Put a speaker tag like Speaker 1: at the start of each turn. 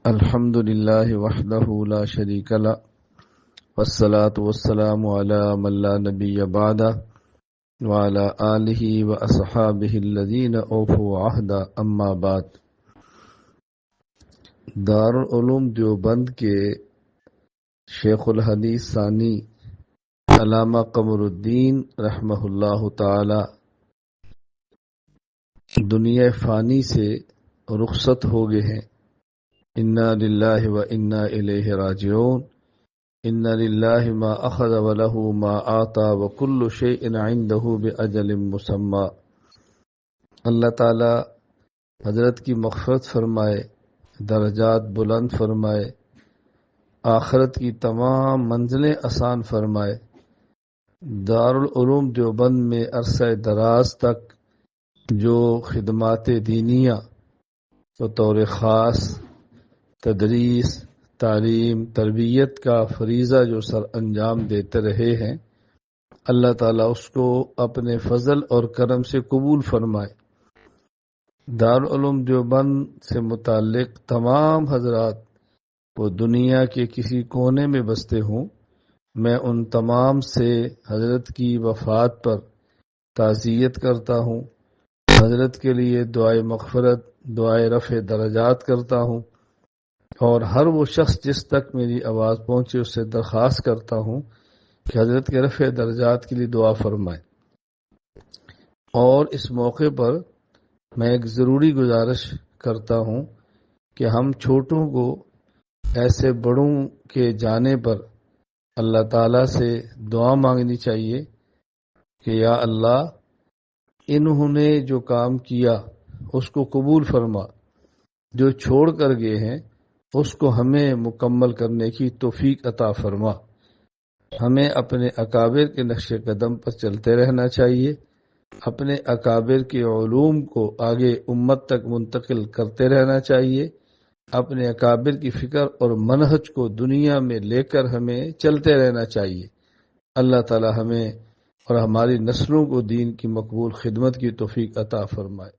Speaker 1: الحمد لله وحده لا شريك له والصلاة والسلام على من لا نبي بعده وعلى آله وأصحابه الذين أوفوا عهدا اما بعد۔ دارالعلوم دیوبند کے شیخ الحدیث ثانی علامہ قمر الدین رحمہ اللہ تعالی دنیا فانی سے رخصت ہو گئے ہیں۔ انا للہ و انا الیہ راجعون۔ ان للہ ما اخذ وله ما آتا وکل شیء عنده باجل مسمی۔ اللہ تعالی حضرت کی مغفرت فرمائے، درجات بلند فرمائے، آخرت کی تمام منزلیں آسان فرمائے۔ دارالعلوم دیوبند میں عرصہ دراز تک جو خدمات دینیہ بطور خاص تدریس، تعلیم، تربیت کا فریضہ جو سر انجام دیتے رہے ہیں، اللہ تعالیٰ اس کو اپنے فضل اور کرم سے قبول فرمائے۔ دارالعلوم دیوبند سے متعلق تمام حضرات وہ دنیا کے کسی کونے میں بستے ہوں، میں ان تمام سے حضرت کی وفات پر تعزیت کرتا ہوں، حضرت کے لیے دعائے مغفرت، دعائے رفع درجات کرتا ہوں، اور ہر وہ شخص جس تک میری آواز پہنچے اس سے درخواست کرتا ہوں کہ حضرت کے رفع درجات کے لیے دعا فرمائے۔ اور اس موقع پر میں ایک ضروری گزارش کرتا ہوں کہ ہم چھوٹوں کو ایسے بڑوں کے جانے پر اللہ تعالیٰ سے دعا مانگنی چاہیے کہ یا اللہ انہوں نے جو کام کیا اس کو قبول فرما، جو چھوڑ کر گئے ہیں اس کو ہمیں مکمل کرنے کی توفیق عطا فرما۔ ہمیں اپنے اکابر کے نقش قدم پر چلتے رہنا چاہیے، اپنے اکابر کے علوم کو آگے امت تک منتقل کرتے رہنا چاہیے، اپنے اکابر کی فکر اور منہج کو دنیا میں لے کر ہمیں چلتے رہنا چاہیے۔ اللہ تعالی ہمیں اور ہماری نسلوں کو دین کی مقبول خدمت کی توفیق عطا فرمائے۔